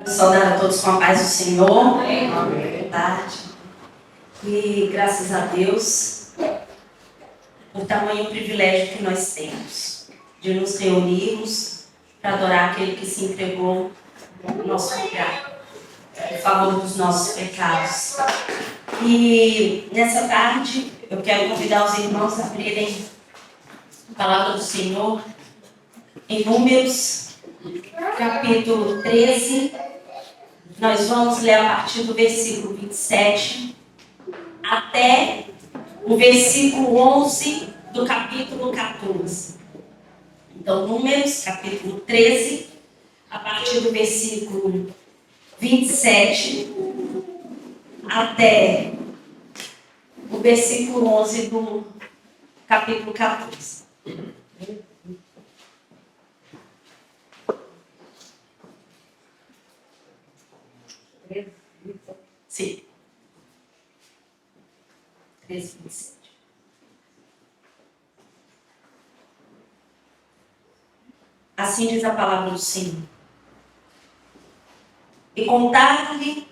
Saudar a todos com a paz do Senhor. Amém. Boa tarde. E graças a Deus por tamanho privilégio que nós temos de nos reunirmos para adorar aquele que se entregou no nosso lugar, em favor dos nossos pecados. E nessa tarde eu quero convidar os irmãos a abrirem a palavra do Senhor em Números, capítulo 13. Nós vamos ler a partir do versículo 27 até o versículo 11 do capítulo 14. Então, Números, capítulo 13, a partir do versículo 27 até o versículo 11 do capítulo 14. Sim. 13, 27. Assim diz a palavra do Senhor. E contaram-lhe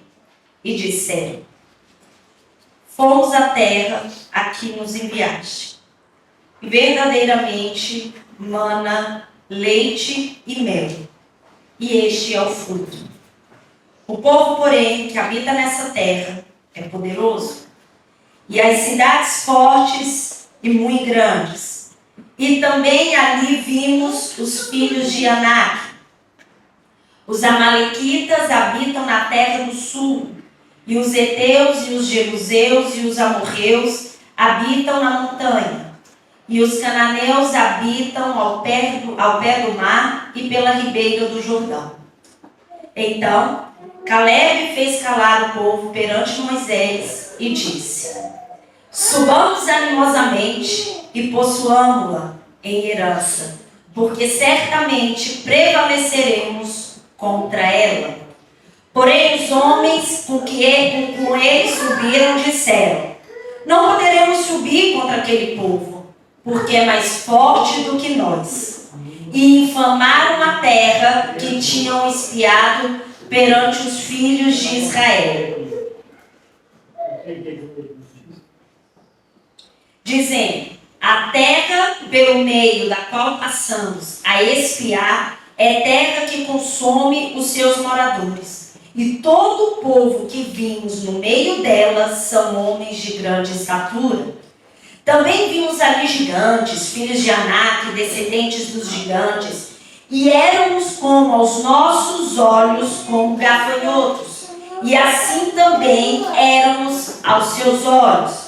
e disseram: fomos à terra a que nos enviaste, e verdadeiramente mana leite e mel, e este é o fruto. O povo, porém, que habita nessa terra é poderoso, e as cidades fortes e muito grandes. E também ali vimos os filhos de Anak. Os amalequitas habitam na terra do sul, e os heteus e os jebuseus e os amorreus habitam na montanha, e os cananeus habitam ao pé do mar e pela ribeira do Jordão. Então Calebe fez calar o povo perante Moisés e disse: subamos animosamente e possuamo-la em herança, porque certamente prevaleceremos contra ela. Porém os homens com ele subiram disseram: não poderemos subir contra aquele povo, porque é mais forte do que nós. E infamaram a terra que tinham espiado perante os filhos de Israel, dizendo: a terra pelo meio da qual passamos a espiar é terra que consome os seus moradores, e todo o povo que vimos no meio dela são homens de grande estatura. Também vimos ali gigantes, filhos de Anak, descendentes dos gigantes, e éramos como aos nossos olhos como gafanhotos, e assim também éramos aos seus olhos.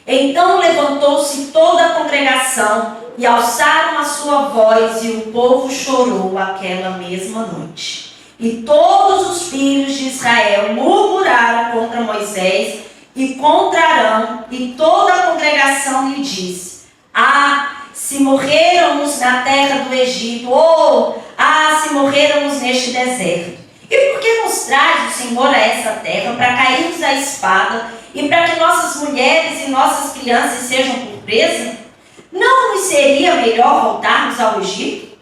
Então levantou-se toda a congregação e alçaram a sua voz, e o povo chorou aquela mesma noite. E todos os filhos de Israel murmuraram contra Moisés e contra Arão, e toda a congregação lhe disse: se morrêramos na terra do Egito, se morrêramos neste deserto. E por que nos traz o Senhor a essa terra, para cairmos à espada, e para que nossas mulheres e nossas crianças sejam por presa? Não nos seria melhor voltarmos ao Egito?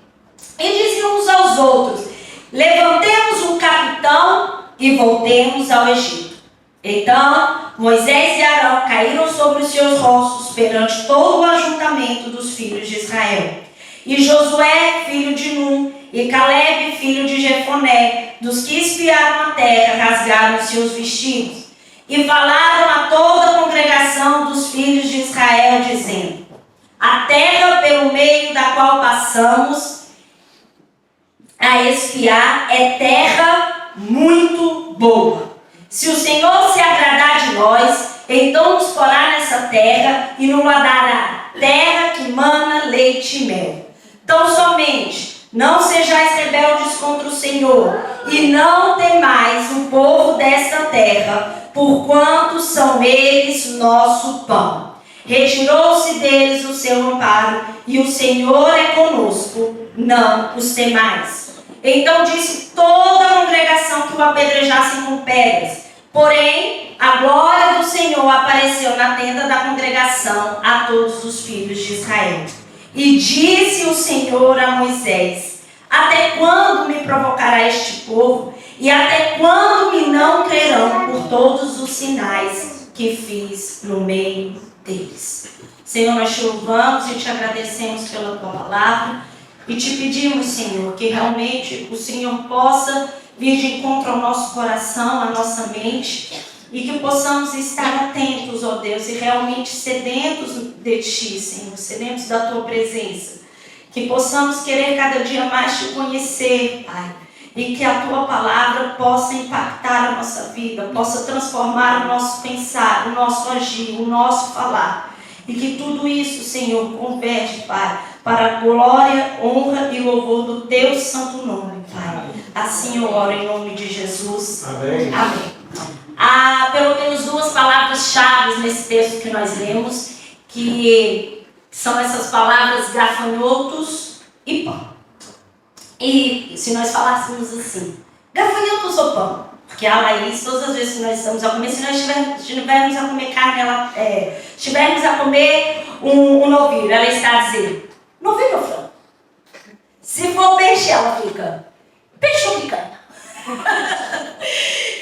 E diziam uns aos outros: levantemos um capitão e voltemos ao Egito. Então Moisés e Arão caíram sobre os seus rostos perante todo o ajuntamento dos filhos de Israel. E Josué, filho de Nun, e Calebe, filho de Jefoné, dos que espiaram a terra, rasgaram os seus vestidos. E falaram a toda a congregação dos filhos de Israel, dizendo: a terra pelo meio da qual passamos a espiar é terra muito boa. Se o Senhor se agradar de nós, então nos porá nessa terra e nos dará terra que mana leite e mel. Tão somente não sejais rebeldes contra o Senhor, e não temais o povo desta terra, porquanto são eles nosso pão. Retirou-se deles o seu amparo, e o Senhor é conosco, não os temais. Então disse toda a congregação que o apedrejassem com pedras. Porém, a glória do Senhor apareceu na tenda da congregação a todos os filhos de Israel. E disse o Senhor a Moisés: até quando me provocará este povo? E até quando me não crerão por todos os sinais que fiz no meio deles? Senhor, nós te louvamos e te agradecemos pela tua palavra e te pedimos, Senhor, que realmente o Senhor possa vir de encontro ao nosso coração, à nossa mente, e que possamos estar atentos, ó Deus, e realmente sedentos de ti, Senhor, sedentos da tua presença. Que possamos querer cada dia mais te conhecer, Pai. E que a tua palavra possa impactar a nossa vida, possa transformar o nosso pensar, o nosso agir, o nosso falar. E que tudo isso, Senhor, converge, Pai, para a glória, honra e louvor do teu santo nome, Pai. Assim eu oro em nome de Jesus. Amém. Amém. Há pelo menos duas palavras-chave nesse texto que nós lemos, que são essas palavras gafanhotos e pão. E se nós falássemos assim, gafanhotos ou pão? Porque a Laís, todas as vezes que nós estamos a comer, se nós estivermos a comer carne, estivermos a comer um novilho, ela está a dizer, novilho ou frango? Se for peixe, ela fica, peixe ou picanha?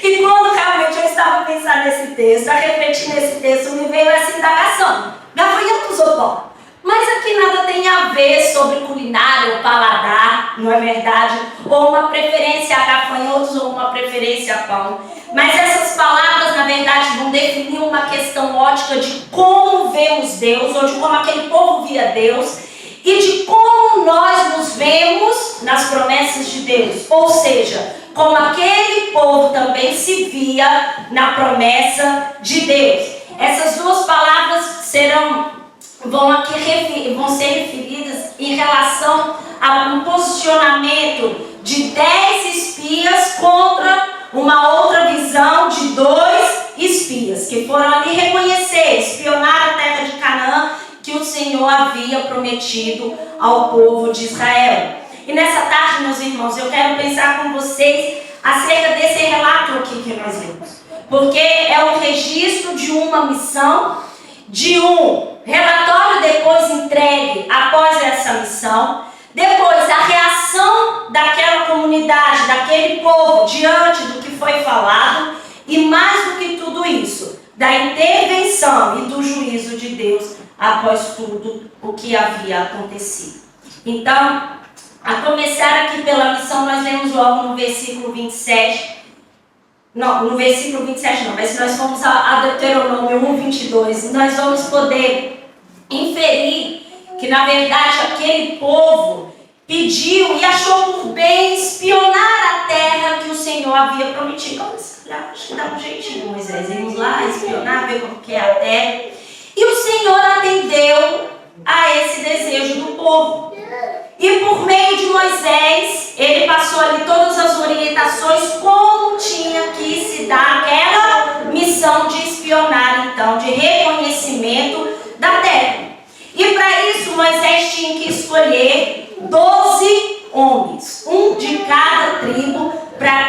E quando realmente eu estava a pensar nesse texto, a refletir nesse texto, me veio essa indagação, gafanhotos ou pão? Mas aqui nada tem a ver sobre culinária ou paladar, não é verdade? Ou uma preferência a gafanhotos ou uma preferência a pão. Mas essas palavras, na verdade, vão definir uma questão ótica de como vemos Deus, ou de como aquele povo via Deus, e de como nós nos vemos nas promessas de Deus. Ou seja, como aquele povo também se via na promessa de Deus. Essas duas palavras vão ser referidas em relação a um posicionamento de 10 espias contra uma outra visão de 2 espias, que foram ali reconhecer, espionar a terra de Canaã que o Senhor havia prometido ao povo de Israel. E nessa tarde, meus irmãos, eu quero pensar com vocês acerca desse relato aqui que nós lemos, porque é um registro de uma missão, de um relatório depois entregue após essa missão, depois a reação daquela comunidade, daquele povo diante do que foi falado, e mais do que tudo isso, da intervenção e do juízo de Deus após tudo o que havia acontecido. Então, a começar aqui pela missão, nós lemos logo no versículo 27, no versículo 27 não, mas se nós formos a Deuteronômio 1:22, nós vamos poder inferir que, na verdade, aquele povo pediu e achou por bem espionar a terra que o Senhor havia prometido. Acho que dá um jeitinho, Moisés, vamos lá espionar, ver como que é a terra. E o Senhor atendeu a esse desejo do povo. E por meio de Moisés, ele passou ali todas as orientações como tinha que se dar aquela missão de espionar, então, de reconhecimento da terra. E para isso, Moisés tinha que escolher 12 homens, um de cada tribo, para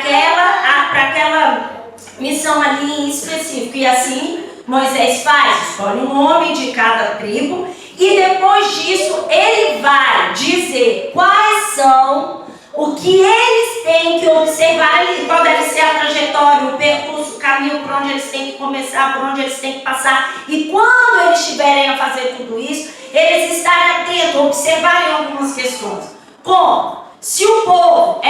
aquela missão ali em específico. E assim, Moisés escolhe um homem de cada tribo. E depois disso, ele vai dizer quais são, o que eles têm que observar ali, qual deve ser a trajetória, o percurso, o caminho, por onde eles têm que começar, por onde eles têm que passar. E quando eles estiverem a fazer tudo isso, eles estarem atentos, observarem algumas questões. Como? Se o povo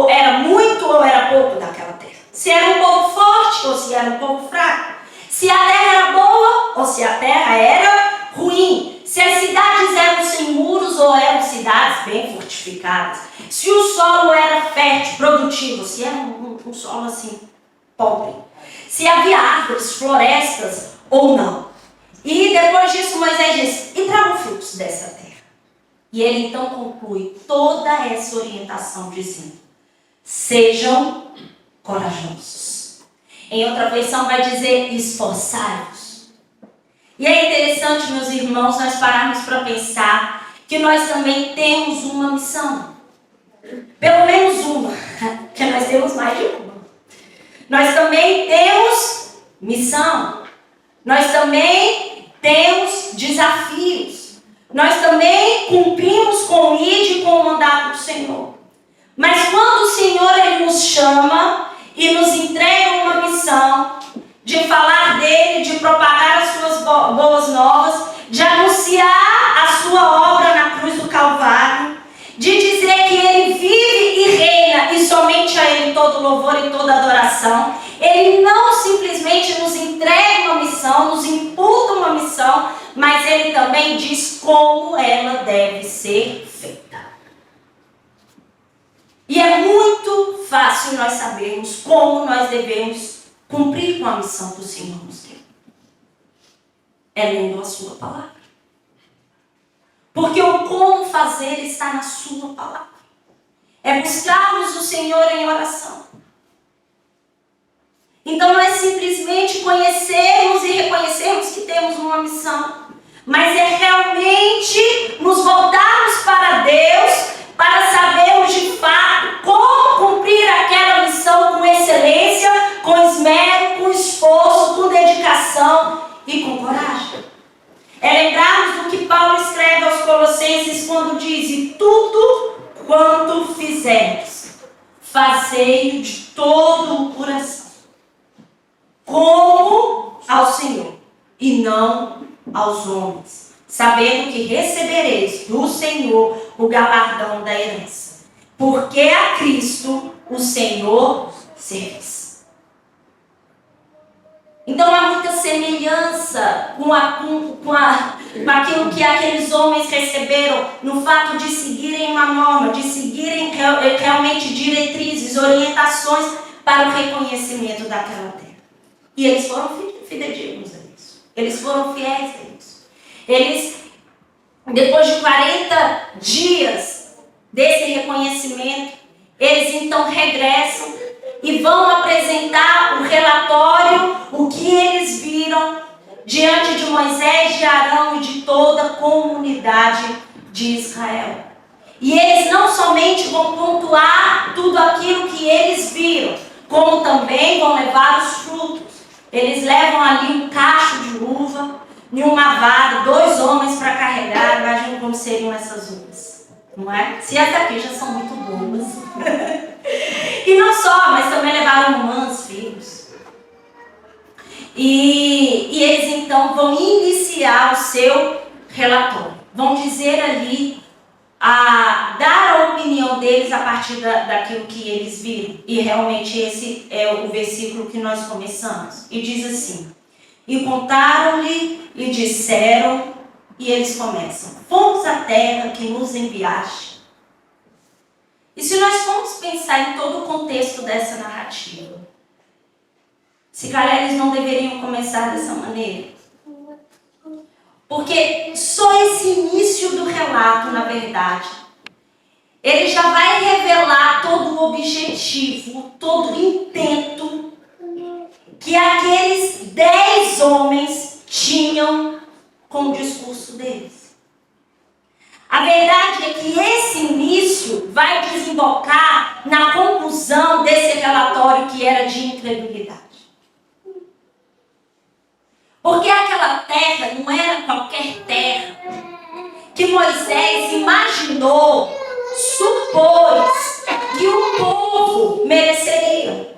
era muito ou era pouco daquela terra. Se era um povo forte ou se era um povo fraco. Se a terra era boa ou se a terra era ruim. Se as cidades eram sem muros ou eram cidades bem fortificadas. Se o solo era fértil, produtivo, se era um solo assim, pobre. Se havia árvores, florestas ou não. E depois disso Moisés diz, e tragam frutos dessa terra. E ele então conclui toda essa orientação dizendo, sejam corajosos. Em outra versão vai dizer, esforçai-vos. E é interessante, meus irmãos, nós pararmos para pensar que nós também temos uma missão. Pelo menos uma, porque nós temos mais de uma. Nós também temos missão. Nós também temos desafios. Nós também cumprimos com o ID e com o mandato do Senhor. Mas quando o Senhor ele nos chama e nos entrega uma missão de falar dele, de propagar as suas boas novas, de anunciar a sua obra na cruz do Calvário, de dizer que ele vive e reina e somente a ele todo louvor e toda adoração, ele não simplesmente nos entrega uma missão, nos imputa uma missão, mas ele também diz como ela deve ser feita. E é muito fácil nós sabermos como nós devemos cumprir com a missão que o Senhor nos deu. É lendo a sua palavra. Porque o como fazer está na sua palavra. É buscarmos o Senhor em oração. Então não é simplesmente conhecermos e reconhecermos que temos uma missão, mas é realmente nos voltarmos para Deus para sabermos de fato como cumprir aquela missão com excelência, com esmero, com esforço, com dedicação e com coragem. É lembrarmos do que Paulo escreve aos Colossenses quando diz: e tudo quanto fizermos, fazei-o de todo o coração, como ao Senhor e não aos homens, sabendo que recebereis do Senhor o galardão da herança, porque a Cristo o Senhor servis. Então há muita semelhança com aquilo que aqueles homens receberam no fato de seguirem uma norma, de seguirem realmente diretrizes, orientações para o reconhecimento daquela terra. E eles foram fidedignos a isso. Eles foram fiéis a isso. Eles, depois de 40 dias desse reconhecimento, eles então regressam e vão apresentar o relatório, o que eles viram diante de Moisés, de Arão e de toda a comunidade de Israel. E eles não somente vão pontuar tudo aquilo que eles viram, como também vão levar os frutos. Eles levam ali um cacho de uva e uma vara, 2 homens para carregar. Imagina como seriam essas uvas, não é? Se as daqui já são muito boas. E não só, mas também levaram romãs, figos. E eles então vão iniciar o seu relatório. Vão dizer ali, dar a opinião deles a partir daquilo que eles viram. E realmente esse é o versículo que nós começamos. E diz assim: e contaram-lhe e disseram, e eles começam: fomos à terra que nos enviaste. E se nós formos pensar em todo o contexto dessa narrativa, se calhar eles não deveriam começar dessa maneira. Porque só esse início do relato, na verdade, ele já vai revelar todo o objetivo, todo o intento que aqueles 10 homens tinham com o discurso deles. A verdade é que esse início vai desembocar na conclusão desse relatório que era de incredulidade. Porque aquela terra não era qualquer terra que Moisés imaginou, supôs que o povo mereceria,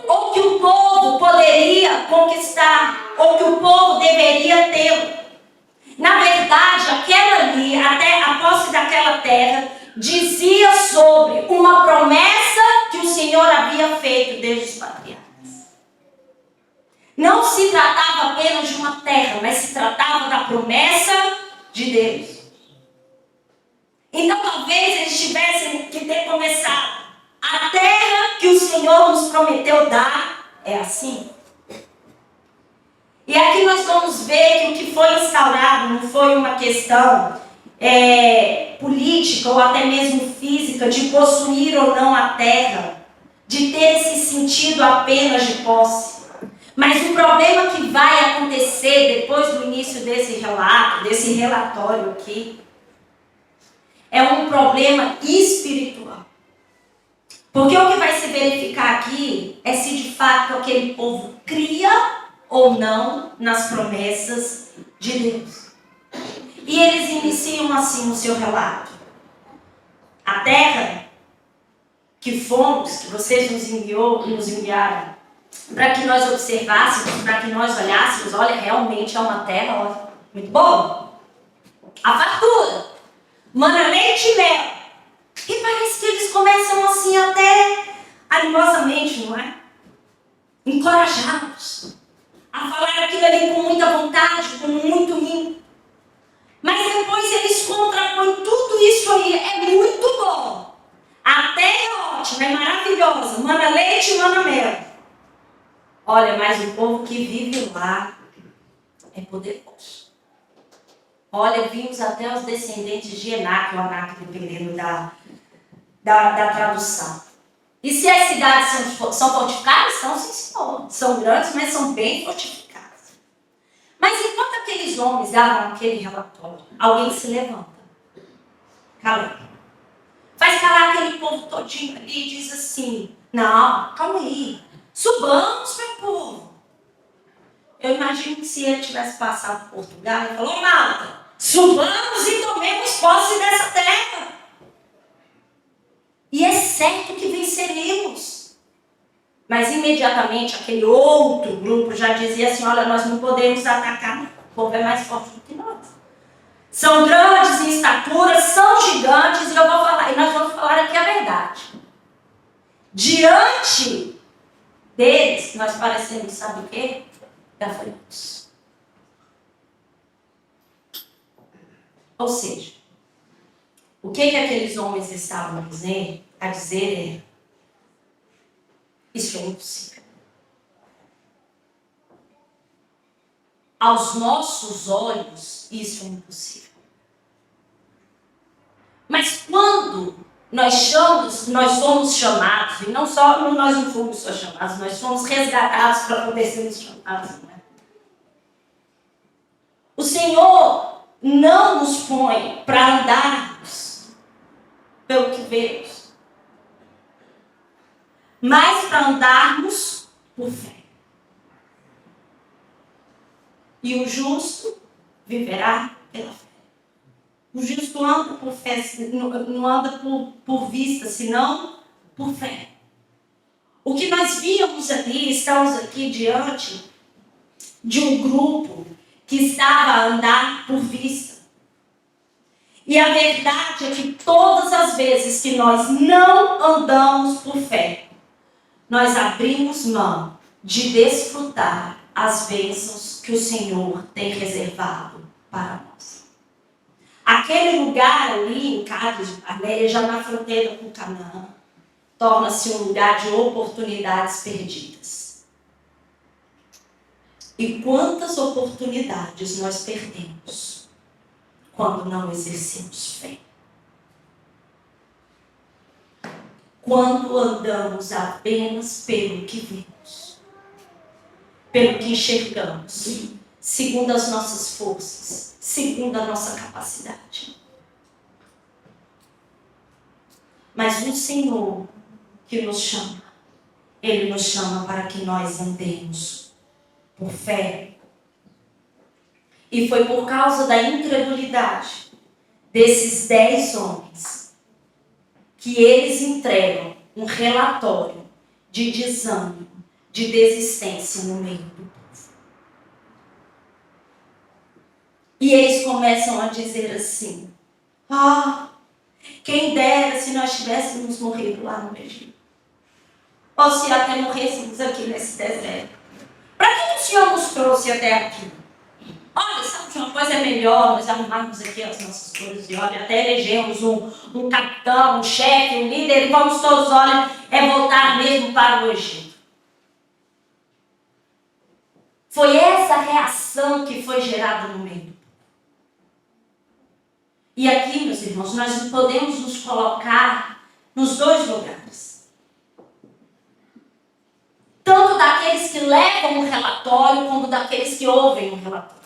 ou que o povo poderia conquistar, ou que o povo deveria ter. Na verdade, aquela ali, até a posse daquela terra, dizia sobre uma promessa que o Senhor havia feito desde os patriarcas. Não se tratava apenas de uma terra, mas se tratava da promessa de Deus. Então talvez eles tivessem que ter começado: a terra que o Senhor nos prometeu dar é assim. E aqui nós vamos ver que o que foi instaurado não foi uma questão política ou até mesmo física, de possuir ou não a terra, de ter esse sentido apenas de posse. Mas o problema que vai acontecer depois do início desse relato, desse relatório aqui, é um problema espiritual. Porque o que vai se verificar aqui é se de fato aquele povo cria ou não nas promessas de Deus. E eles iniciam assim o seu relato: a terra que fomos, que vocês nos enviaram, para que nós observássemos, para que nós olhássemos, olha, realmente é uma terra, olha, muito boa. A fartura, mana, leite e mel. E parece que eles começam assim até animosamente, não é? Encorajados a falar aquilo ali com muita vontade, com muito rim. Mas depois eles contrapõem tudo isso aí, é muito bom. A terra é ótima, é maravilhosa, mana leite e mana mel. Olha, mas o povo que vive lá é poderoso. Olha, vimos até os descendentes de Enac, ou Anak, dependendo da tradução. E se as cidades são fortificadas? São, sim, senhor. São grandes, mas são bem fortificadas. Mas enquanto aqueles homens davam aquele relatório, alguém se levanta. Calma. Faz calar aquele povo todinho ali e diz assim, não, calma aí. Subamos, meu povo. Eu imagino que se ele tivesse passado por Portugal, ele falou, malta, subamos e tomemos posse dessa terra. E é certo que venceremos. Mas imediatamente aquele outro grupo já dizia assim, olha, nós não podemos atacar, o povo é mais forte do que nós. São grandes em estatura, são gigantes, e nós vamos falar aqui a verdade. Diante deles, nós parecemos, sabe o quê? Gafanhotos. Ou seja, o que aqueles homens estavam a dizer é, isso é impossível. Aos nossos olhos, isso é impossível. Mas quando nós somos chamados, e não só nós não fomos só chamados, nós fomos resgatados para poder sermos chamados. Não é? O Senhor não nos põe para andarmos pelo que vemos, mas para andarmos por fé. E o justo viverá pela fé. O justo anda por fé, não anda por vista, senão por fé. O que nós víamos ali, estamos aqui diante de um grupo que estava a andar por vista. E a verdade é que todas as vezes que nós não andamos por fé, nós abrimos mão de desfrutar as bênçãos que o Senhor tem reservado para nós. Aquele lugar ali em Cades de Barneia, já na fronteira com Canaã, torna-se um lugar de oportunidades perdidas. E quantas oportunidades nós perdemos quando não exercemos fé? Quando andamos apenas pelo que vemos, pelo que enxergamos, segundo as nossas forças, segundo a nossa capacidade. Mas o Senhor que nos chama, Ele nos chama para que nós andemos por fé. E foi por causa da incredulidade desses 10 homens que eles entregam um relatório de desânimo, de desistência no meio do povo. E eles começam a dizer assim, quem dera se nós tivéssemos morrido lá no Egito. Ou se até morrêssemos aqui nesse deserto. Para que o Senhor nos trouxe até aqui? Olha, sabe que uma coisa é melhor nós arrumarmos aqui as nossas coisas e olha, até elegemos um capitão, um chefe, um líder e vamos todos, olha, voltar mesmo para o Egito. Foi essa reação que foi gerada no meio. E aqui, meus irmãos, nós podemos nos colocar nos dois lugares. Tanto daqueles que levam o relatório, como daqueles que ouvem o relatório.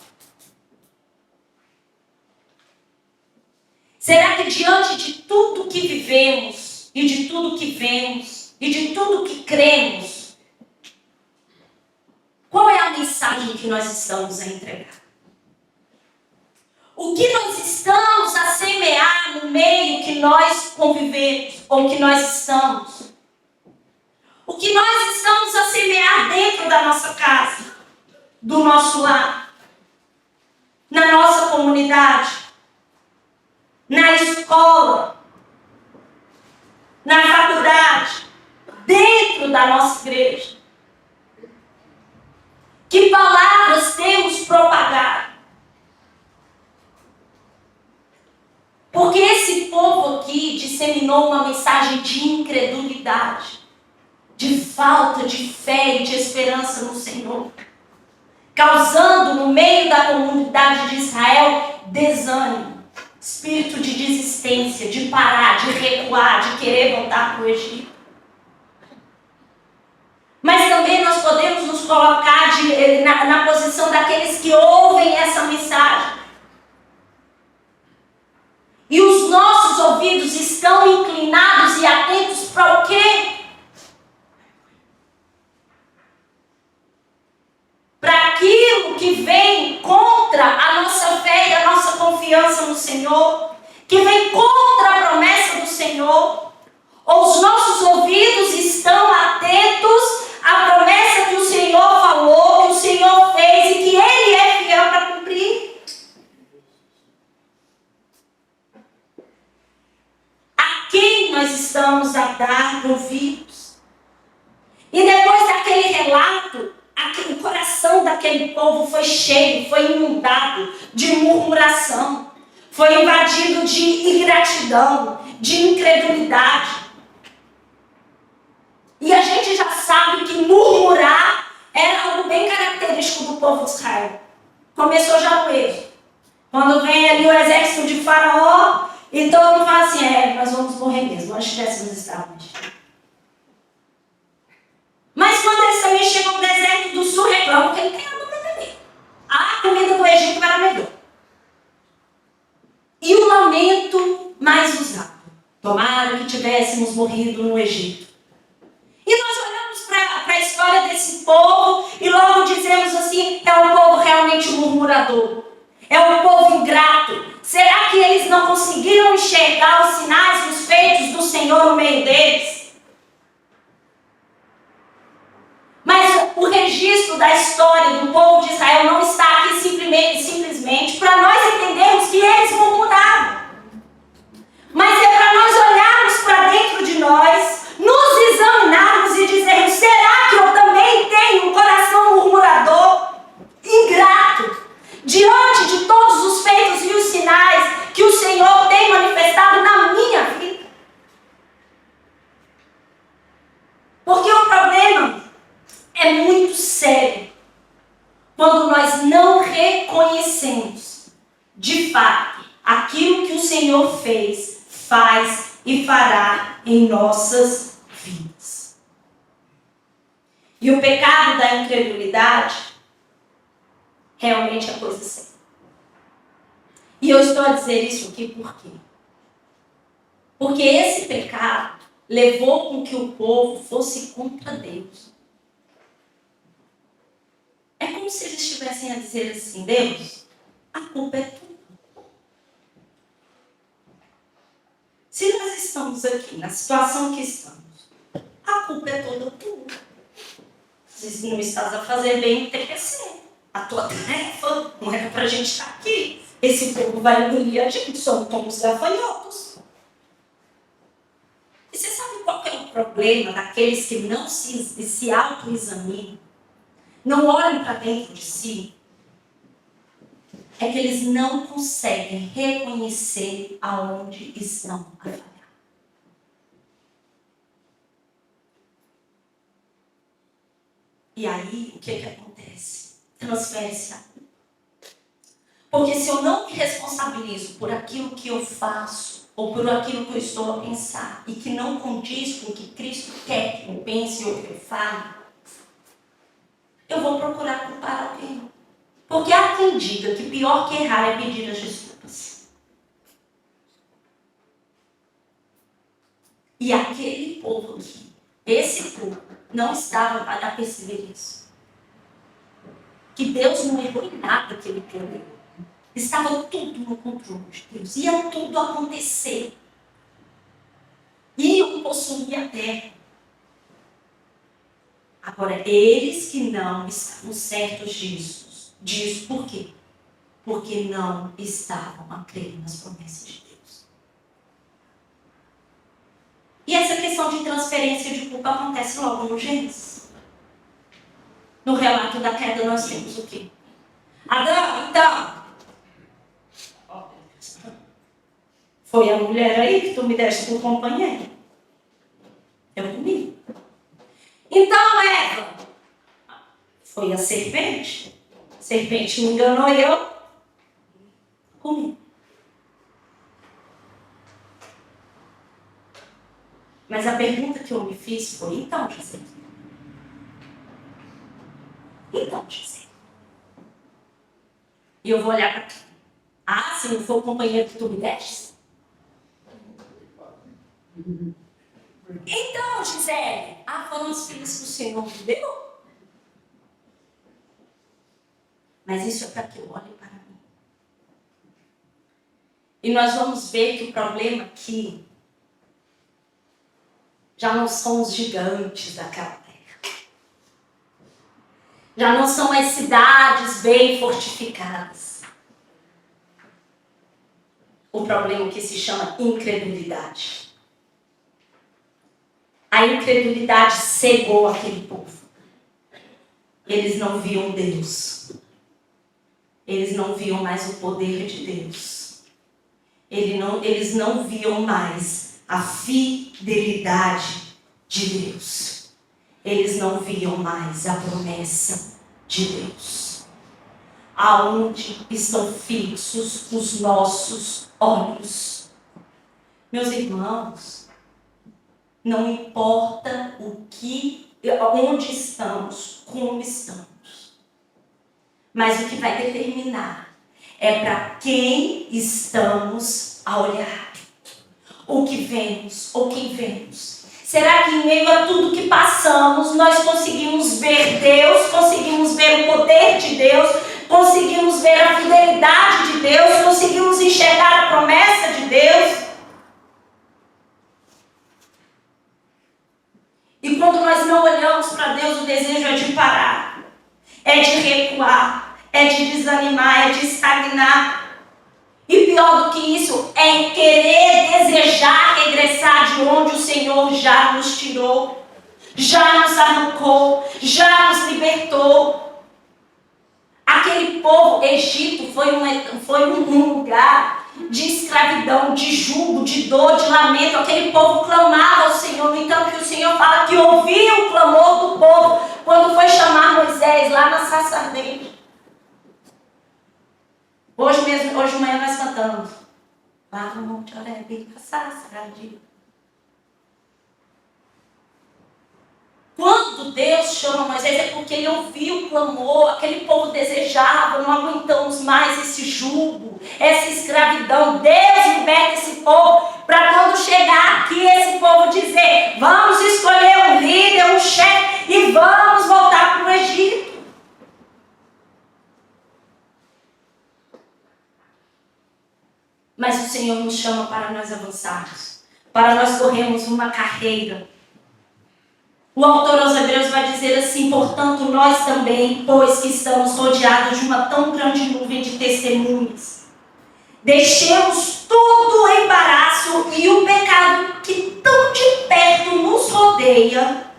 Será que diante de tudo que vivemos, e de tudo que vemos, e de tudo que cremos, qual é a mensagem que nós estamos a entregar? O que nós estamos a semear no meio que nós convivemos, ou que nós estamos? O que nós estamos a semear dentro da nossa casa, do nosso lar, na nossa comunidade, na escola, na faculdade, dentro da nossa igreja. Que palavras temos propagado? Porque esse povo aqui disseminou uma mensagem de incredulidade, de falta de fé e de esperança no Senhor, causando no meio da comunidade de Israel desânimo, espírito de desistência, de parar, de recuar, de querer voltar para o Egito. Mas também nós podemos nos colocar na posição daqueles que ouvem essa mensagem. E os nossos ouvidos estão inclinados e atentos para o quê? Para aquilo que vem contra a nossa fé e a nossa confiança no Senhor, que vem contra a promessa do Senhor. Ou os nossos ouvidos estão atentos à promessa que o Senhor falou, que o Senhor fez e que Ele é fiel para cumprir. A quem nós estamos a dar ouvidos? E depois daquele relato, o coração daquele povo foi cheio, foi inundado de murmuração, foi invadido de ingratidão, de incredulidade. E a gente já sabe que murmurar era algo bem característico do povo de Israel. Começou já no Êxodo. Quando vem ali o exército de Faraó, e todo mundo fala assim, nós vamos morrer mesmo, nós tivéssemos estado. Mas quando eles também chegam no deserto do sul, reclamam que não tem nada para beber. A comida do Egito era melhor. E o lamento mais usado. Tomara que tivéssemos morrido no Egito. E nós olhamos para a história desse povo e logo dizemos assim, é um povo realmente murmurador. É um povo ingrato. Será que eles não conseguiram enxergar os sinais e os feitos do Senhor no meio deles? Mas o registro da história do povo de Israel não está aqui simplesmente para nós entendermos que eles murmuravam. Mas é para nós olharmos para dentro de nós, nos examinarmos e dizermos, será que eu também tenho um coração murmurador, ingrato, diante de todos os feitos e os sinais que o Senhor tem manifestado na minha vida? Porque o problema é muito sério quando nós não reconhecemos de fato aquilo que o Senhor fez, faz e fará em nossas vidas. E o pecado da incredulidade realmente é coisa séria. E eu estou a dizer isso aqui por quê? Porque esse pecado levou com que o povo fosse contra Deus. É como se eles estivessem a dizer assim, Deus, a culpa é tua. Se nós estamos aqui na situação que estamos, a culpa é toda tua. Se não estás a fazer bem, tem que ser. A tua tarefa não era para a gente estar aqui. Esse povo vai engolir a gente, somos como os gafanhotos. E você sabe qual é o problema daqueles que não se autoexaminam? Não olhem para dentro de si? É que eles não conseguem reconhecer aonde estão a falhar. E aí, o que acontece? Transfere-se a culpa. Porque se eu não me responsabilizo por aquilo que eu faço, ou por aquilo que eu estou a pensar, e que não condiz com o que Cristo quer que eu pense ou que eu fale, eu vou procurar culpar alguém. Porque há quem diga que pior que errar é pedir as desculpas. E aquele povo aqui, esse povo, não estava a perceber isso. Que Deus não errou em nada que ele queria. Estava tudo no controle de Deus. Ia tudo acontecer. Iam possuir a terra. Agora, eles que não estavam certos disso, por quê? Porque não estavam a crer nas promessas de Deus. E essa questão de transferência de culpa acontece logo no Gênesis. No relato da queda nós temos o quê? Adão, então, foi a mulher aí que tu me deste por companheiro. Eu comi. Então, Eva, foi a serpente. A serpente me enganou e eu comi. Mas a pergunta que eu me fiz foi, então, Gisele? E eu vou olhar para tu. Ah, se não for o companheiro que tu me deste? Então, Gisele, foram os filhos que o Senhor me deu? Mas isso é para que eu olhe para mim. E nós vamos ver que o problema aqui já não são os gigantes daquela terra. Já não são as cidades bem fortificadas. O problema que se chama incredulidade. A incredulidade cegou aquele povo. Eles não viam Deus. Eles não viam mais o poder de Deus. Eles não viam mais a fidelidade de Deus. Eles não viam mais a promessa de Deus. Aonde estão fixos os nossos olhos? Meus irmãos, não importa onde estamos, como estamos. Mas o que vai determinar é para quem estamos a olhar. O que vemos ou quem vemos. Será que em meio a tudo que passamos, nós conseguimos ver Deus, conseguimos ver o poder de Deus, conseguimos ver a fidelidade de Deus, conseguimos enxergar a promessa de Deus? E quando nós não olhamos para Deus, o desejo é de parar, é de recuar, é de desanimar, é de estagnar. E pior do que isso, é querer desejar regressar de onde o Senhor já nos tirou, já nos arrancou, já nos libertou. Aquele povo, Egito, foi um lugar de escravidão, de jugo, de dor, de lamento. Aquele povo clamava ao Senhor. No entanto, que o Senhor fala que ouviu o clamor do povo quando foi chamar Moisés lá na sarça ardente. Hoje de manhã nós cantamos. Lá no Monte Horebe, a sarça ardente. Quando Deus chama Moisés é porque ele ouviu o clamor, aquele povo desejava, não aguentamos mais esse jugo, essa escravidão. Deus liberta esse povo para quando chegar aqui esse povo dizer, vamos escolher um líder, um chefe e vamos voltar para o Egito. Mas o Senhor nos chama para nós avançarmos, para nós corrermos uma carreira. O autor aos Hebreus vai dizer assim, portanto nós também, pois que estamos rodeados de uma tão grande nuvem de testemunhas, deixemos todo o embaraço e o pecado que tão de perto nos rodeia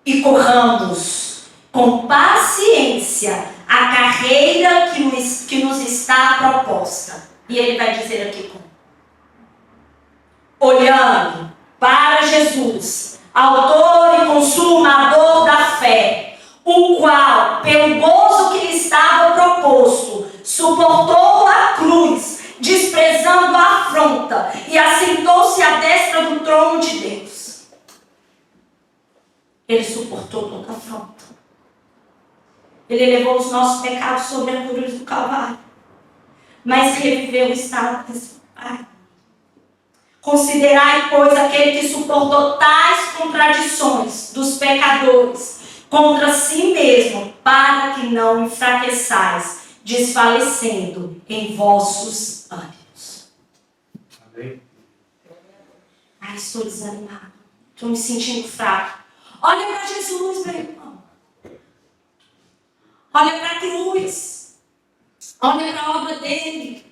e corramos com paciência a carreira que nos está proposta. E ele vai dizer aqui como? Olhando para Jesus, autor e consumador da fé, o qual, pelo gozo que lhe estava proposto, suportou a cruz, desprezando a afronta, e assentou-se à destra do trono de Deus. Ele suportou toda a afronta. Ele levou os nossos pecados sobre a cruz do Calvário, mas reviveu o estado desse Pai. Considerai, pois, aquele que suportou tais contradições dos pecadores contra si mesmo, para que não enfraqueçais, desfalecendo em vossos ânimos. Amém. Estou desanimado. Estou me sentindo fraco. Olha para Jesus, meu irmão. Olha para a cruz. Olha para a obra dele.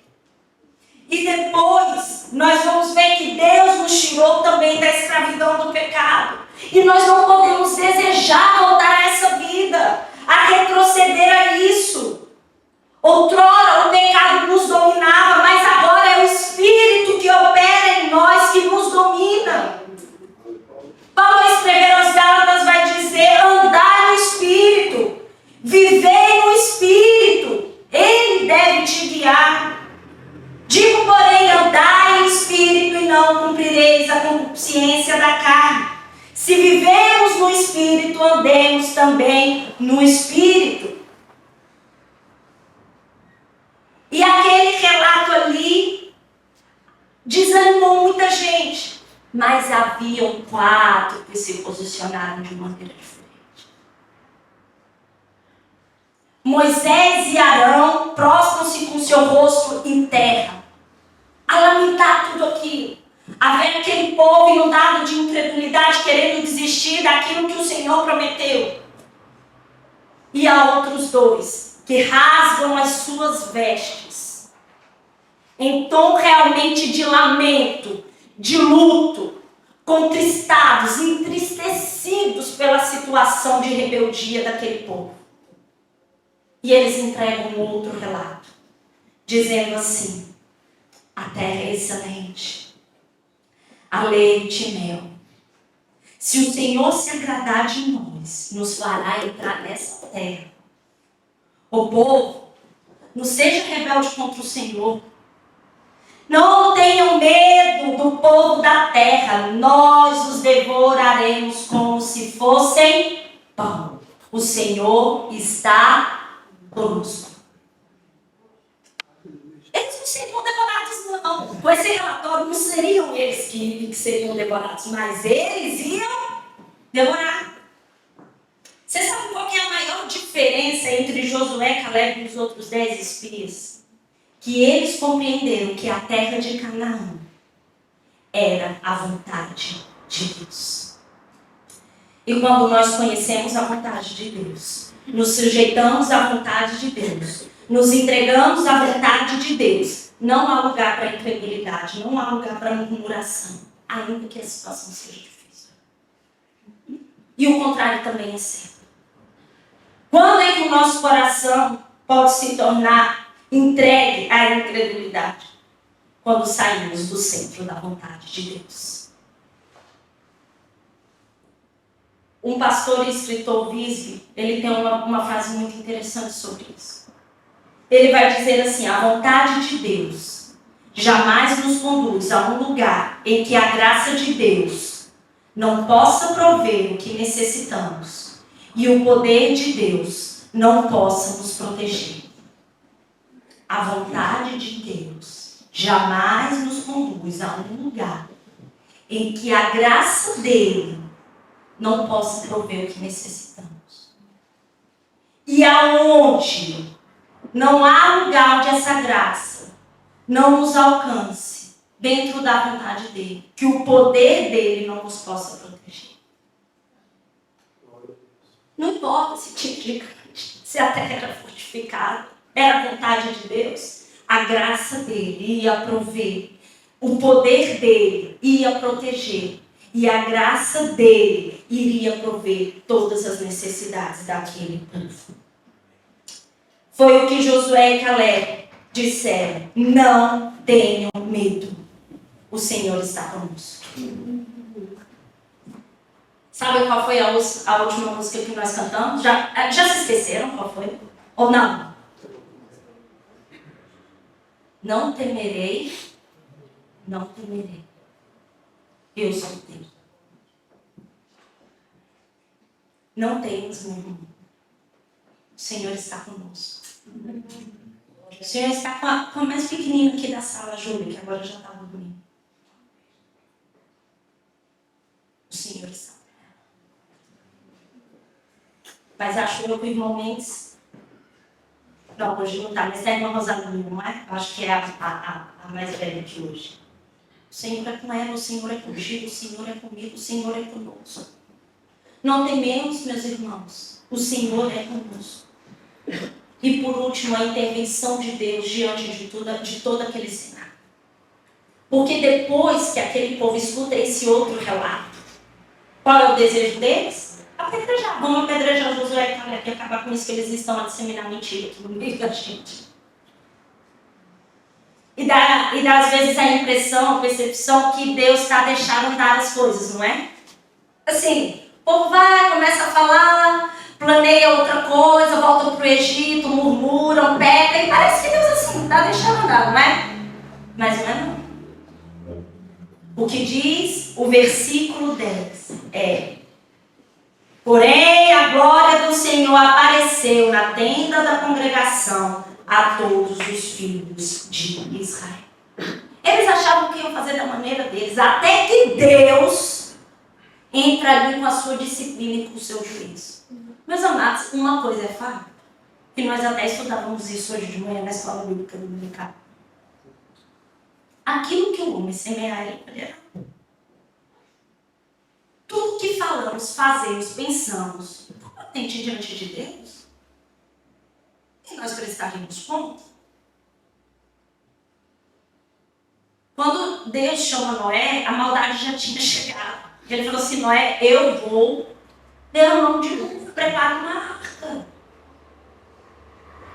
E depois nós vamos ver que Deus nos tirou também da escravidão do pecado. E nós não podemos desejar voltar a essa vida, a retroceder a isso. Outrora o pecado nos dominava, mas agora é o Espírito que opera em nós, que nos domina. Paulo, ao escrever aos Gálatas, vai dizer: andai no Espírito, vivei no Espírito, Ele deve te guiar. Digo, porém, andai em Espírito e não cumprireis a concupiscência da carne. Se vivemos no Espírito, andemos também no Espírito. E aquele relato ali desanimou muita gente. Mas haviam 4 que se posicionaram de maneira diferente. Moisés e Arão prostram-se com seu rosto em terra, a lamentar tudo aquilo, a ver aquele povo inundado de incredulidade, querendo desistir daquilo que o Senhor prometeu. E há outros 2 que rasgam as suas vestes, em tom realmente de lamento, de luto, contristados, entristecidos pela situação de rebeldia daquele povo. E eles entregam um outro relato, dizendo assim: a terra é excelente, há leite e mel. Se o Senhor se agradar de nós, nos fará entrar nessa terra. O povo, não seja rebelde contra o Senhor. Não tenham medo do povo da terra. Nós os devoraremos como se fossem pão. O Senhor está conosco. Eles não seriam devorados, não. Com esse relatório, não seriam eles que seriam devorados, mas eles iam devorar. Você sabe qual que é a maior diferença entre Josué, Caleb e os outros 10 espias? Que eles compreenderam que a terra de Canaã era a vontade de Deus. E quando nós conhecemos a vontade de Deus, nos sujeitamos à vontade de Deus, nos entregamos à vontade de Deus, não há lugar para incredulidade, não há lugar para murmuração, ainda que a situação seja difícil. E o contrário também é certo. Quando é que o nosso coração pode se tornar entregue à incredulidade? Quando saímos do centro da vontade de Deus. Um pastor e escritor, Visby, ele tem uma frase muito interessante sobre isso. Ele vai dizer assim: a vontade de Deus jamais nos conduz a um lugar em que a graça de Deus não possa prover o que necessitamos e o poder de Deus não possa nos proteger. A vontade de Deus jamais nos conduz a um lugar em que a graça dele não possa prover o que necessitamos. E aonde não há lugar onde essa graça não nos alcance dentro da vontade dele, que o poder dele não nos possa proteger. Não importa se tinha gigante, se a terra era fortificada, era a vontade de Deus, a graça dele ia prover, o poder dele ia proteger, e a graça dele iria prover todas as necessidades daquele povo. Foi o que Josué e Caleb disseram: não tenham medo, o Senhor está conosco. Sabe qual foi a última música que nós cantamos? Já se esqueceram qual foi? Ou não? Não temerei, não temerei. Eu sou Deus. Não temas, meu irmão. O Senhor está conosco. O Senhor está com a mais pequenina aqui da sala, a Júlia, que agora já está dormindo. O Senhor está. Mas acho eu que o irmão Mendes... Não, hoje não está, mas é a irmã Rosalinha, não é? Eu acho que é a mais velha de hoje. O Senhor é com ela, o Senhor é contigo, o Senhor é comigo, o Senhor é conosco. Não tememos, meus irmãos, o Senhor é conosco. E por último, a intervenção de Deus diante de todo aquele cenário. Porque depois que aquele povo escuta esse outro relato, qual é o desejo deles? Apedrejar. Vamos apedrejar Josué e Caleb e acabar com isso, que eles estão a disseminar mentira aqui no meio da gente. E dá às vezes a impressão, a percepção que Deus está deixando andar as coisas, não é? Assim, o povo vai, começa a falar, planeia outra coisa, volta para o Egito, murmuram, pecam, e parece que Deus assim, está deixando andar, não é? Mas não é não. O que diz o versículo 10 é: porém a glória do Senhor apareceu na tenda da congregação a todos os filhos de Israel. Eles achavam que iam fazer da maneira deles, até que Deus entra ali com a sua disciplina e com o seu juízo. Meus amados, uma coisa é fato, que nós até estudávamos isso hoje de manhã na escola bíblica dominical. Aquilo que o homem semear, ele colherá. Tudo que falamos, fazemos, pensamos, potente diante de Deus, e nós prestaremos conta. Quando Deus chama Noé, a maldade já tinha chegado. Ele falou assim: Noé, eu vou derramar um dilúvio, prepara uma arca.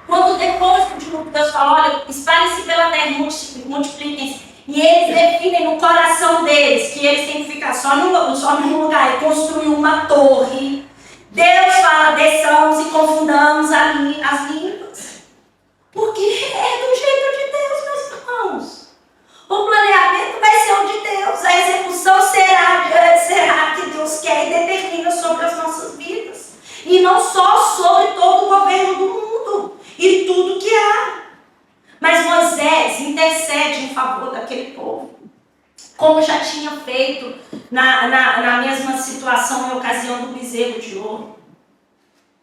Quando depois do dilúvio, Deus fala: olha, espalhe-se pela terra, multipliquem-se. E eles definem no coração deles que eles têm que ficar só num lugar e construir uma torre. Deus fala: desçamos e confundamos as línguas. Porque é do jeito de Deus, meus irmãos. O planeamento vai ser o de Deus. A execução será que Deus quer e determina sobre as nossas vidas. E não só sobre todo o governo do mundo e tudo que há. Mas Moisés intercede em favor daquele povo, como já tinha feito na mesma situação em ocasião do bezerro de ouro.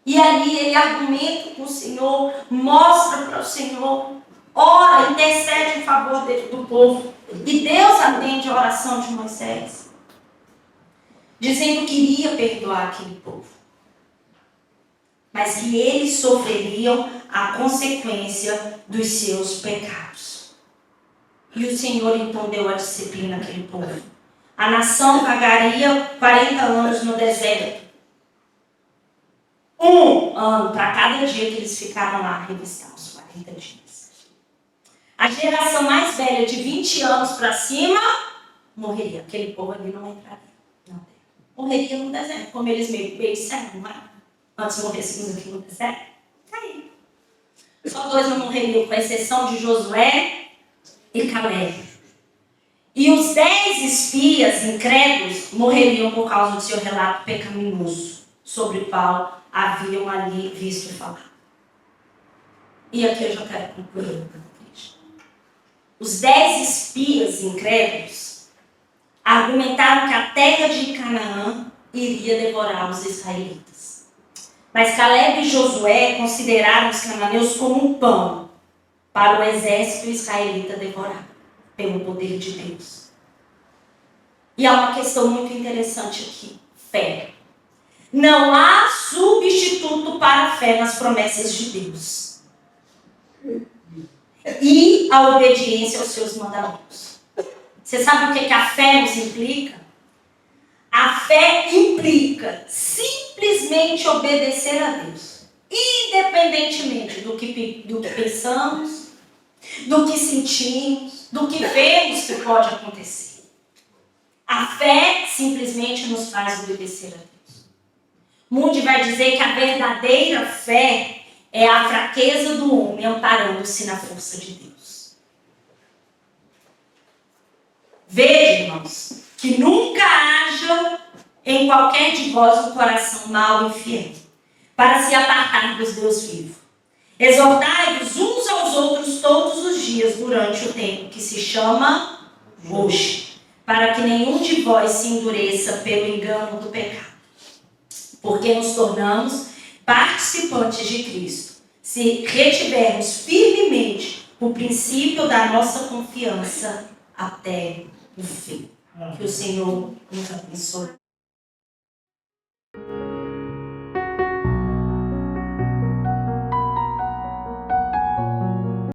E ali ele argumenta com o Senhor, mostra para o Senhor, ora, intercede em favor do povo. E Deus atende a oração de Moisés, dizendo que iria perdoar aquele povo, mas que eles sofreriam a consequência dos seus pecados. E o Senhor então deu a disciplina àquele povo. A nação vagaria 40 anos no deserto. 1 ano para cada dia que eles ficaram lá, revistar os 40 dias. A geração mais velha, de 20 anos para cima, morreria. Aquele povo ali não entraria. Não. Morreria no deserto, como eles meio disseram, não é? Antes de morrer segundo aqui no deserto. Caiu. Só 2 não morreriam, com exceção de Josué e Caleb. E os 10 espias incrédulos morreriam por causa do seu relato pecaminoso, sobre o qual haviam ali visto falar. E aqui eu já quero concluir. Os 10 espias incrédulos argumentaram que a terra de Canaã iria devorar os israelitas. Mas Caleb e Josué consideraram os cananeus como um pão para o exército israelita devorar, pelo poder de Deus. E há uma questão muito interessante aqui: fé. Não há substituto para a fé nas promessas de Deus e a obediência aos seus mandamentos. Você sabe o que a fé nos implica? A fé implica simplesmente obedecer a Deus, independentemente do que pensamos, do que sentimos, do que vemos que pode acontecer. A fé simplesmente nos faz obedecer a Deus. Moody vai dizer que a verdadeira fé é a fraqueza do homem amparando-se na força de Deus. Veja, irmãos, que nunca haja em qualquer de vós um coração mau e fiel, para se apartar dos Deus vivo. Exortai-vos uns aos outros todos os dias durante o tempo que se chama hoje, para que nenhum de vós se endureça pelo engano do pecado. Porque nos tornamos participantes de Cristo, se retivermos firmemente o princípio da nossa confiança até o fim. Que o Senhor nos abençoe.